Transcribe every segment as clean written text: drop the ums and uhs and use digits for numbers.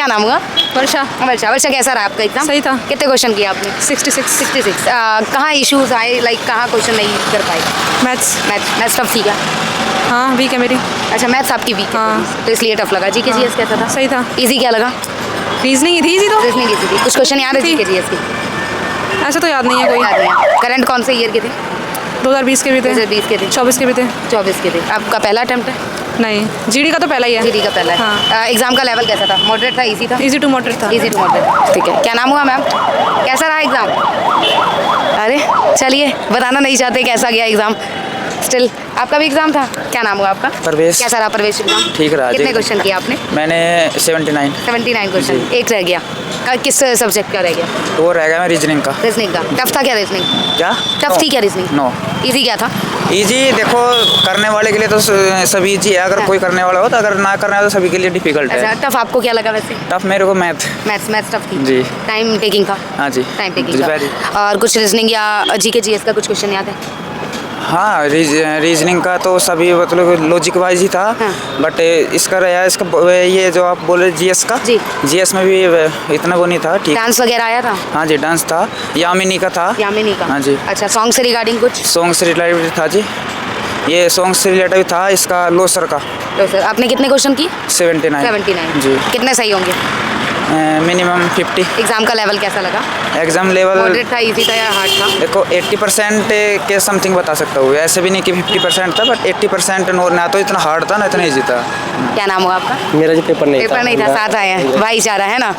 क्या नाम हुआ? वर्षा। वर्षा। वर्षा, कैसा रहा आपका एग्जाम? सही था। कितने क्वेश्चन किए आपने? 66। कहाँ इश्यूज आए, लाइक कहाँ क्वेश्चन नहीं कर पाए? मैथ्स टफ थी क्या? हाँ, वीक है मेरी। अच्छा, मैथ्स आपकी वीक है हाँ। तो इसलिए टफ लगा। जीके जीएस कैसा था? सही था। इजी क्या लगा? रीजनिंग थी तो रीजनिंग इजी थी। कुछ क्वेश्चन याद है जीके जीएस के? ऐसा तो याद नहीं है कोई। याद नहीं। करंट कौन से ईयर के थे? 2020 के भी थे, 2020 के थे, 24 के भी थे। 24 के थे। आपका पहला अटेम्प्ट है? नहीं, जीडी का तो पहला ही है। जीडी का पहला है। हाँ। एग्जाम का लेवल कैसा था? मॉडरेट था, इजी था? इजी टू मॉडरेट था। इजी टू मॉडरेट, ठीक है। क्या नाम हुआ मैम? कैसा रहा एग्जाम? अरे चलिए, बताना नहीं चाहते कैसा गया एग्जाम। स्टिल आपका भी एग्जाम था? क्या नाम हुआ आपका? परवेश। कैसा रहा परवेश एग्जाम? ठीक रहा। कितने क्वेश्चन किए आपने? मैंने 79 क्वेश्चन। एक रह गया। किस सब्जेक्ट का रह गया? तो रह गया मैं रीजनिंग का। रीजनिंग का टफ था क्या? रीजनिंग क्या टफ थी क्या? Reasoning no. इजी क्या था? इजी देखो, करने वाले के लिए तो सब इजी है। अगर कोई करने वाला हो तो, अगर ना करने वाला तो सभी के लिए डिफिकल्ट है। अच्छा, टफ आपको क्या लगा वैसे? टफ मेरे को मैथ्स टफ थी जी। टाइम टेकिंग था? हाँ जी, टाइम टेकिंग था। very। और कुछ रीजनिंग या जीके जीएस का कुछ क्वेश्चन याद है? हाँ, रीजनिंग का तो सभी मतलब लॉजिक वाइज ही था। हाँ। बट इसका रहा, इसका ये जो आप बोले जीएस का, जी। जीएस में भी इतना वो नहीं था। ठीक। डांस वगैरह आया था? हाँ जी, डांस था। यामिनी का था। यामिनी का? हाँ जी। अच्छा, सॉन्ग से रिगार्डिंग कुछ? सॉन्ग से रिलेटेड था जी। ये सॉन्ग से रिलेटेड था। इसका लोसर का। तो सर आपने कितने क्वेश्चन की? 79 जी। कितने सही होंगे? मिनिमम 50। एग्जाम का लेवल कैसा लगा? एग्जाम लेवल मॉडरेट था, इजी था या हार्ड था? देखो 80% के समथिंग बता सकता हूँ। ऐसे भी नहीं कि 50% था, बट 80% ना तो इतना हार्ड था ना इतना ईजी था। क्या नाम हुआ आपका? मेरा जो पेपर नहीं था। साथ आए हैं, भाईचारा है ना।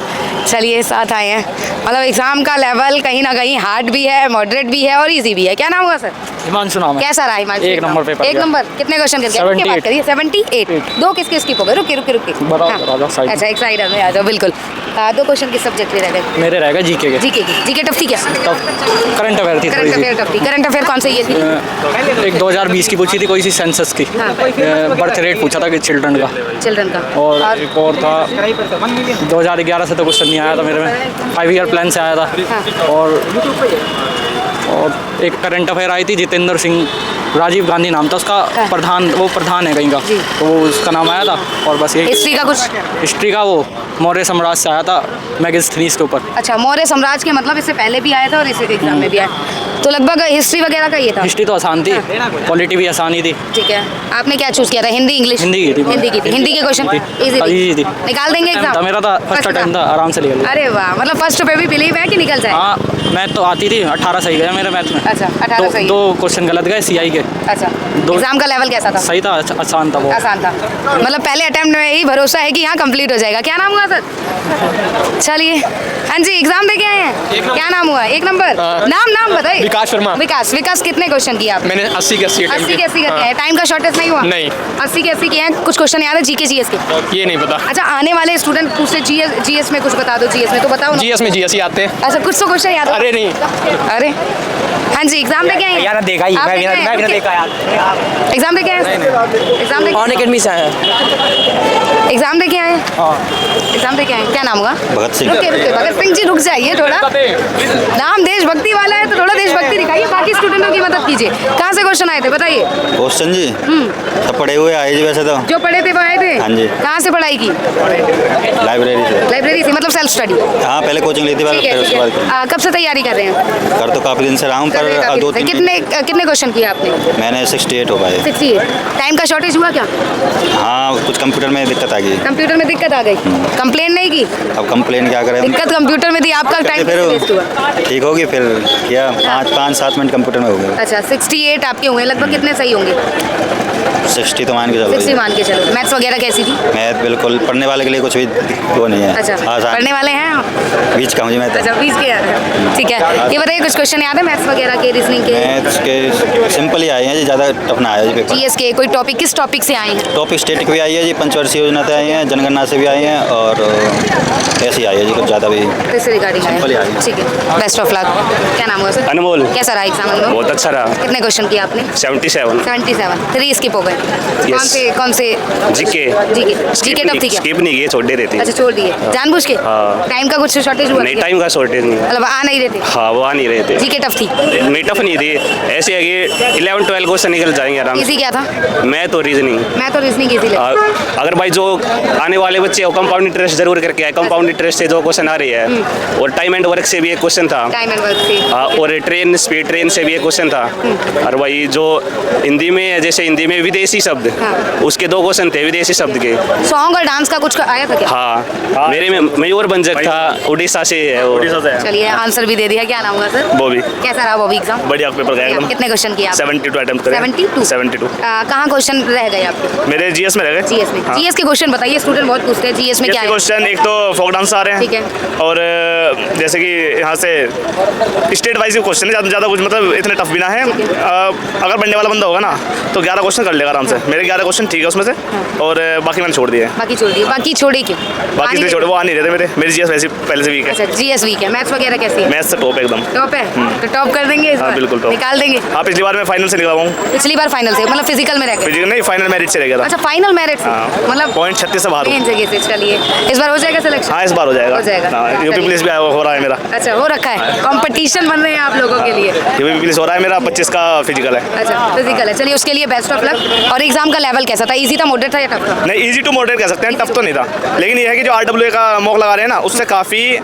चलिए, साथ आए हैं। मतलब एग्जाम का लेवल कहीं ना कहीं हार्ड भी है, मॉडरेट भी है और इजी भी है। क्या नाम हुआ सर? हिमांशु नाम है। कैसा रहा हिमांशु? एक नंबर पेपर। एक नंबर। कितने क्वेश्चन करके? 78। दो किसके स्किप हो गए? रुके। हाँ। अच्छा, एक साइड में आ जाओ। बिल्कुल। दो क्वेश्चन किस सब्जेक्ट में रह गए? मेरे रहेगा जीके के। जीके टफ थी क्या? करंट अफेयर थी। करंट अफेयर कौन से ईयर की? एक 2020 की पूछी थी कोई सी सेंसस की। हाँ। बर्थ रेट पूछा था कि चिल्ड्रन का। और एक और था 2011 से तो क्वेश्चन नहीं आया था मेरे में। 5 ईयर प्लान से आया था। हाँ। और एक करंट अफेयर आई थी, जितेंद्र सिंह, राजीव गांधी नाम था उसका। हाँ। प्रधान है कहीं का, तो वो उसका नाम आया था। और बस ये हिस्ट्री का कुछ? हिस्ट्री का वो मौर्य साम्राज्य से आया था, मैगस्थनीज के ऊपर। अच्छा, मौर्य साम्राज्य के मतलब इससे पहले भी आया था और इस एग्जाम में भी आया, तो लगभग हिस्ट्री वगैरह का ये था। हिस्ट्री तो आसान थी, पॉलिटी भी आसान ही थी। ठीक है। आपने क्या चूज किया था? हिंदी इंग्लिश? हिंदी की थी। हिंदी के क्वेश्चन इजी थी? निकाल देंगे एग्जाम? मेरा था फर्स्ट अटेम्प्ट था, आराम से निकल गया। अरे वाह, मतलब फर्स्ट पे भी बिलीव है कि निकल जाए? हाँ, मैथ तो आती थी। 18 सही गया मेरे मैथ में। अच्छा, 18 सही। दो क्वेश्चन गलत गए सीआई के। अच्छा, एग्जाम का लेवल कैसा था? सही था, आसान था वो। आसान था, मतलब पहले अटेम्प्ट में ही भरोसा है कि यहाँ कंप्लीट हो जाएगा। क्या नाम हुआ सर? चलिए, हाँ जी, एग्जाम दे के आए हैं? क्या नाम हुआ? एक नंबर। नाम बताइए। विकास शर्मा। विकास कितने क्वेश्चन किए आपने? मैंने 80 के 80 80 के 80 किए हैं। टाइम का शॉर्टेज नहीं हुआ? नहीं। 80 के 80 किए हैं। कुछ क्वेश्चन याद है जीके जीएस के? ये नहीं पता। अच्छा, आने वाले स्टूडेंट पूछते जीएस में कुछ बता दो। जीएस में तो बताओ ना। जीएस में जीएस ही आते हैं। अच्छा, कुछ तो क्वेश्चन याद है? अरे नहीं। अरे हाँ जी, एग्जाम दे के आए हैं? यार देखा ही, मैं भी देखा यार। एग्जाम दे के आए हैं? एग्जाम दे ऑन एकेडमी से आया। एग्जाम दे के आए? एग्जाम दे के आए। क्या नाम हुआ? भगत सिंह। रुके भगत सिंह जी, रुक जाइए थोड़ा। नाम देशभक्ति वाला है तो थोड़ा देशभक्ति दिखाइए, बाकी स्टूडेंटों की मदद कीजिए। कहाँ से क्वेश्चन आए थे बताइए? क्वेश्चन जी सब पढ़े हुए आए जी वैसे तो। जो पढ़े थे वो आए थे? हाँ जी। कहाँ से पढ़ाई की? लाइब्रेरी से, मतलब सेल्फ स्टडी? हाँ, पहले कोचिंग ली थी, फिर उसके बाद। कब से तैयारी कर रहे हैं? कर तो काफी दिन से रहा हूँ, पर 2-3 कितने क्वेश्चन किए आपने? मैंने 68 हो पाए। 68। टाइम का शॉर्टेज हुआ क्या? हाँ, कुछ कंप्यूटर में दिक्कत आ गई। कंप्यूटर में दिक्कत आ गई? कंप्लेन नहीं की? अब कंप्लेन क्या करें? दिक्कत कंप्यूटर में थी, आपका टाइम वेस्ट हुआ? ठीक होगी फिर क्या, 5-7 मिनट कंप्यूटर में हो गया। अच्छा, 68 आपके हुए। लगभग कितने सही होंगे? 60 तो मान के चलो। 60 मान के चलो। मैथ्स वगैरह कैसी थी? मैथ बिल्कुल पढ़ने वाले के लिए कुछ भी वो नहीं है। अच्छा, आसान। पढ़ने वाले हैं आप? बीच का मुझे मैथ। अच्छा, 20 के याद है। ठीक है, ये बताइए कुछ क्वेश्चन याद है मैथ्स वगैरह के, रीजनिंग के? मैथ्स के सिंपल ही आए हैं जी, ज़्यादा टफ ना आया जी पेपर। जीएस के कोई टॉपिक, किस टॉपिक से आए हैं? टॉपिक स्टेटिक भी आई है जी, पंचवर्षीय योजना से आई हैं, जनगणना से भी आई हैं, और ऐसे ही आई है जी, कुछ ज़्यादा भी तो इससे रिगार्डिंग Simple ही आया आया। ठीक है, बेस्ट ऑफ लक। क्या नाम हुआ सर? अनमोल। कैसा रहा एग्जाम में? बहुत अच्छा रहा। कितने क्वेश्चन किए आपने? 77 77, 3 स्किप हो गए। कौन से जीके जीके टफ थी क्या? स्किप नहीं किए, छोड़ दे रहे थे। अच्छा छोड़ दिए जानबूझ के? हाँ। टाइम का कुछ शॉर्टेज हुआ? नहीं, टाइम का शॉर्टेज नहीं। मतलब आ नहीं रहे थे? हाँ, वो आ नहीं रहे थे। जीके टफ थी? नहीं, टफ नहीं थी, ऐसे है कि 11-12 क्वेश्चन निकल जाएंगे आराम इजी से। क्या था? मैं तो रीजनिंग। मैं तो रीजनिंग इजी ले। अगर भाई जो आने वाले बच्चे कंपाउंड इंटरेस्ट जरूर करके आए, कंपाउंड इंटरेस्ट से जो क्वेश्चन आ रही है, और टाइम एंड वर्क से भी एक क्वेश्चन था। टाइम एंड वर्क से। हाँ, और ट्रेन स्पीड ट्रेन से भी एक क्वेश्चन था। और भाई जो हिंदी में है, जैसे हिंदी में विदेशी शब्द, हाँ। उसके 2 क्वेश्चन थे विदेशी शब्द के। सॉन्ग और डांस का कुछ आया था क्या? हाँ, मेरे में मयूर भंजक था, उड़ीसा से है वो। चलिए आंसर भी दे दिया। क्या नाम हुआ सर? बॉबी। कैसा रहा बॉबी एग्जाम? बढ़िया पेपर गया एकदम। कितने क्वेश्चन किए आप? 72 अटेम्प्ट करे। 72? 72 कहाँ क्वेश्चन रह गए आपके? मेरे जीएस में रह गए। जीएस में? हाँ। जीएस के क्वेश्चन बताइए, स्टूडेंट बहुत पूछते हैं जीएस में क्या है? क्वेश्चन एक तो फोक डांस आ रहे हैं, ठीक है। और जैसे कि यहाँ से स्टेट वाइज क्वेश्चन है, ज़्यादा कुछ मतलब इतने टफ भी ना है। अगर बनने वाला बंदा होगा ना तो 11 क्वेश्चन कर लेगा आराम से। मेरे 11 क्वेश्चन ठीक है उसमें से, और बाकी मैंने छोड़ दिए। बाकी छोड़ दिए? बाकी छोड़े क्यों? बाकी इसलिए छोड़े, वो आ नहीं रहे थे मेरी जीएस वैसे पहले से वीक है। अच्छा जीएस वीक है। मैथ्स वगैरह कैसी है? मैथ्स से टॉप एकदम। टॉप है? तो टॉप कर देंगे इस हाँ, बार? बिल्कुल टॉप। निकाल देंगे? हाँ, पिछली बार मैं फाइनल से निकला हूँ। पिछली बार फाइनल से मतलब फिजिकल में रह गए? फिजिकल नहीं, फाइनल मेरिट से रह गया था। अच्छा फाइनल मेरिट से? हाँ। मतलब पॉइंट 36 से बाहर हूँ। मेन जगह से। चलिए इस बार हो जाएगा सिलेक्शन? हाँ, इस बार हो जाएगा। हो जाएगा। हाँ, यूपी पुलिस भी हो रहा है मेरा। अच्छा हो रखा है, कंपटीशन बन रहे हैं आप लोगों के लिए? यूपी पुलिस हो रहा है मेरा, 25 का फिजिकल है। अच्छा फिजिकल है, चलिए उसके लिए बेस्ट ऑफ लक। और एग्जाम का लेवल कैसा था? इजी था, मॉडरेट था या टफ था? नहीं, इजी टू मॉडरेट कह सकते हैं, टफ तो नहीं था। लेकिन ये है कि जो RWA का मॉक लगा रहे हैं ना, उससे काफ़ी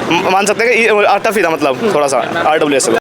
मान सकते हैं कि टफ ही था, मतलब थोड़ा सा RWA से।